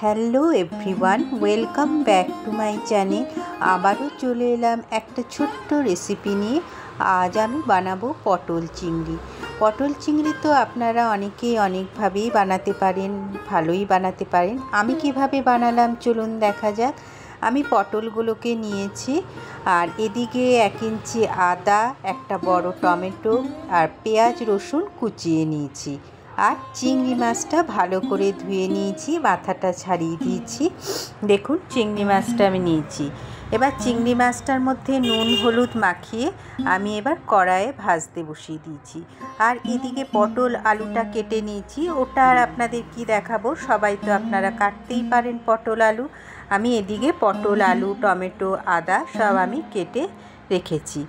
Hello everyone, welcome back to my channel. আবারও চলে এলাম একটা ছোট্ট রেসিপি নিয়ে। আজ আমি বানাবো পটল চিংড়ি। পটল চিংড়ি তো আপনারা অনেকেই অনেকভাবেই বানাতে পারেন, ভালোই বানাতে পারেন। আমি কিভাবে বানালাম চলুন দেখা যাক। আমি পটলগুলোকে নিয়েছি, আর এদিকে 1 ইঞ্চি আদা, একটা বড় টমেটো আর পেঁয়াজ রসুন কুচিয়ে নিয়েছি। আর চিংড়ি মাছটা ভালো করে ধুয়ে নিয়েছি, মাথাটা ছাড়িয়ে দিয়েছি। দেখুন চিংড়ি মাছটা আমি নিয়েছি। এবার চিংড়ি মাছটার মধ্যে নুন হলুদ মাখিয়ে আমি এবার কড়াইয়ে ভাজতে বসিয়ে দিয়েছি। আর এদিকে পটল আলুটা কেটে নিয়েছি। ওটা আর আপনাদের কি দেখাবো, সবাই তো আপনারা কাটতেই পারেন পটল আলু। আমি এদিকে পটল আলু টমেটো আদা সব আমি কেটে রেখেছি।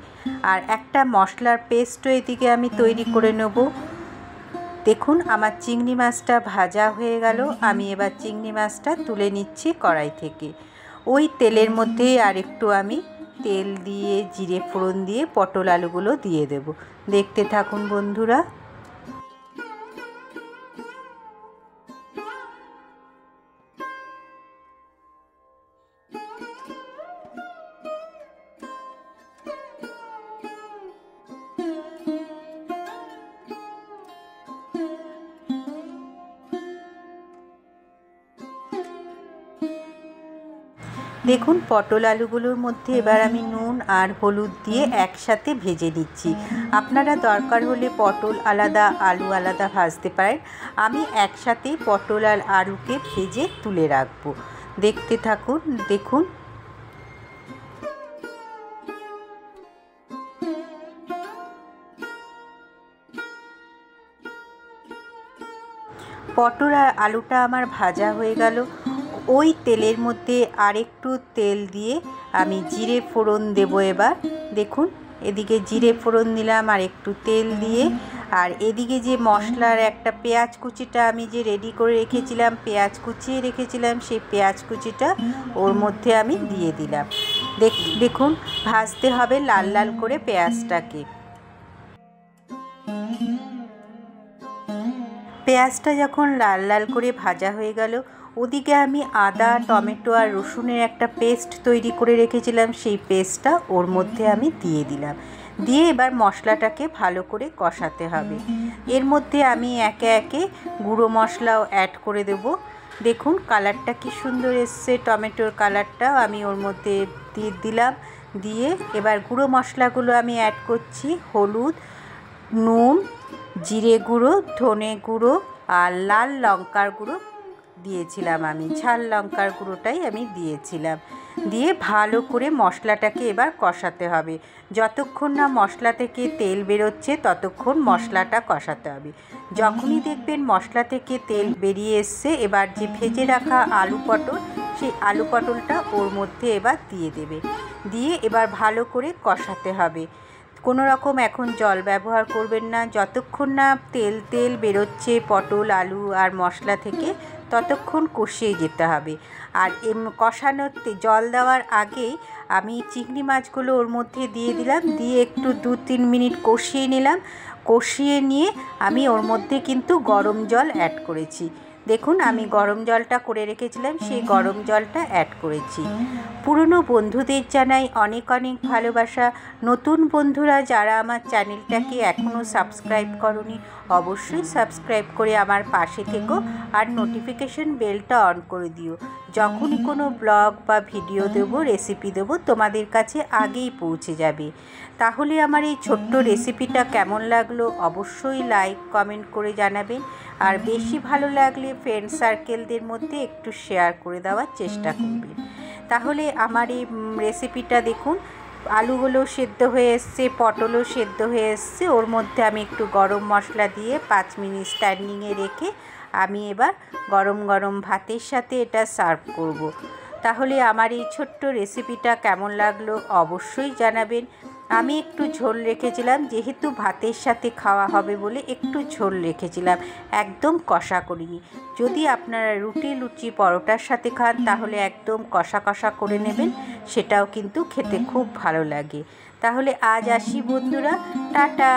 আর একটা মশলার পেস্টও এদিকে আমি তৈরি করে নেব। দেখুন আমার চিংড়ি মাছটা ভাজা হয়ে গেল। আমি এবার চিংড়ি মাছটা তুলে নিচ্ছি কড়াই থেকে। ওই তেলের মধ্যেই আর একটু আমি তেল দিয়ে জিরে ফোড়ন দিয়ে পটল আলুগুলো দিয়ে দেব। দেখতে থাকুন বন্ধুরা। দেখুন পটল আলুগুলোর মধ্যে এবার আমি নুন আর হলুদ দিয়ে একসাথে ভেজে নিচ্ছি। আপনারা দরকার হলে পটল আলাদা আলু আলাদা ভাজতে পারেন। আমি একসাথে পটল আর আলুকে ভেজে তুলে রাখবো। দেখতে থাকুন। দেখুন পটল আর আলুটা আমার ভাজা হয়ে গেল। ওই তেলের মধ্যে আরেকটু তেল দিয়ে আমি জিরে ফোড়ন দেব এবার। দেখুন এদিকে জিরে ফোড়ন দিলাম আর একটু তেল দিয়ে। আর এদিকে যে মশলার একটা পেঁয়াজ কুচিটা আমি যে রেডি করে রেখেছিলাম, পেঁয়াজ কুচিয়ে রেখেছিলাম, সেই পেঁয়াজ কুচিটা ওর মধ্যে আমি দিয়ে দিলাম। দেখুন ভাজতে হবে লাল লাল করে পেঁয়াজটাকে। পেঁয়াজটা যখন লাল লাল করে ভাজা হয়ে গেল, ওদিকে আমি আদা টমেটো আর রসুনের একটা পেস্ট তৈরি করে রেখেছিলাম, সেই পেস্টটা ওর মধ্যে আমি দিয়ে দিলাম। দিয়ে এবার মশলাটাকে ভালো করে কষাতে হবে। এর মধ্যে আমি একে একে গুঁড়ো মশলাও অ্যাড করে দেব। দেখুন কালারটা কি সুন্দর এসছে, টমেটোর কালারটাও আমি ওর মধ্যে দিয়ে দিলাম। দিয়ে এবার গুঁড়ো মশলাগুলো আমি অ্যাড করছি। হলুদ, নুন, জিরে গুঁড়ো, ধনে গুঁড়ো আর লাল লঙ্কার গুঁড়ো দিয়েছিলাম। আমি ঝাল লঙ্কার গুঁড়োটাই আমি দিয়েছিলাম। দিয়ে ভালো করে মশলাটাকে এবার কষাতে হবে। যতক্ষণ না মশলা থেকে তেল বেরোচ্ছে ততক্ষণ মশলাটা কষাতে হবে। যখনই দেখবেন মশলা থেকে তেল বেরিয়ে এসছে, এবার যে ভেজে রাখা আলু পটল, সেই আলু পটলটা ওর মধ্যে এবার দিয়ে দেবে। দিয়ে এবার ভালো করে কষাতে হবে। কোনো রকম এখন জল ব্যবহার করবেন না। যতক্ষণ না তেল বেরোচ্ছে পটল আলু আর মশলা থেকে, ততক্ষণ কষিয়ে যেতে হবে। আর কষানোতে জল দেওয়ার আগেই আমি চিংড়ি মাছগুলো ওর মধ্যে দিয়ে দিলাম। দিয়ে একটু 2-3 মিনিট কষিয়ে নিলাম। কষিয়ে নিয়ে আমি ওর মধ্যে কিন্তু গরম জল অ্যাড করেছি। দেখুন আমি গরম জলটা করে রেখেছিলাম, সেই গরম জলটা অ্যাড করেছি। পুরনো বন্ধুদের জানাই অনেক অনেক ভালোবাসা। নতুন বন্ধুরা যারা আমার চ্যানেলটাকে এখনও সাবস্ক্রাইব করনি, অবশ্যই সাবস্ক্রাইব করে আমার পাশে থেকো আর নোটিফিকেশন বেলটা অন করে দিও। যখনই কোনো ব্লগ বা ভিডিও দেবো, রেসিপি দেবো, তোমাদের কাছে আগেই পৌঁছে যাবে। তাহলে আমার এই ছোট্ট রেসিপিটা কেমন লাগলো অবশ্যই লাইক কমেন্ট করে জানাবেন। আর বেশি ভালো লাগলে ফ্রেন্ড সার্কেলদের মধ্যে একটু শেয়ার করে দেওয়ার চেষ্টা করবেন। তাহলে আমার এই রেসিপিটা দেখুন, আলুগুলো সেদ্ধ হয়ে এসছে, পটলও সেদ্ধ হয়ে এসছে। ওর মধ্যে আমি একটু গরম মশলা দিয়ে 5 মিনিট স্ট্যান্ডিংয়ে রেখে আমি এবার গরম গরম ভাতের সাথে এটা সার্ভ করব। তাহলে আমার এই ছোট্ট রেসিপিটা কেমন লাগলো অবশ্যই জানাবেন। আমি একটু ঝোল রেখেছিলাম, যেহেতু ভাতের সাথে খাওয়া হবে বলে একটু ঝোল রেখেছিলাম, একদম কষা করিনি। যদি আপনারা রুটি লুচি পরোটার সাথে খান তাহলে একদম কষা কষা করে নেবেন, সেটাও কিন্তু খেতে খুব ভালো লাগে। তাহলে আজ আসি বন্ধুরা, টাটা।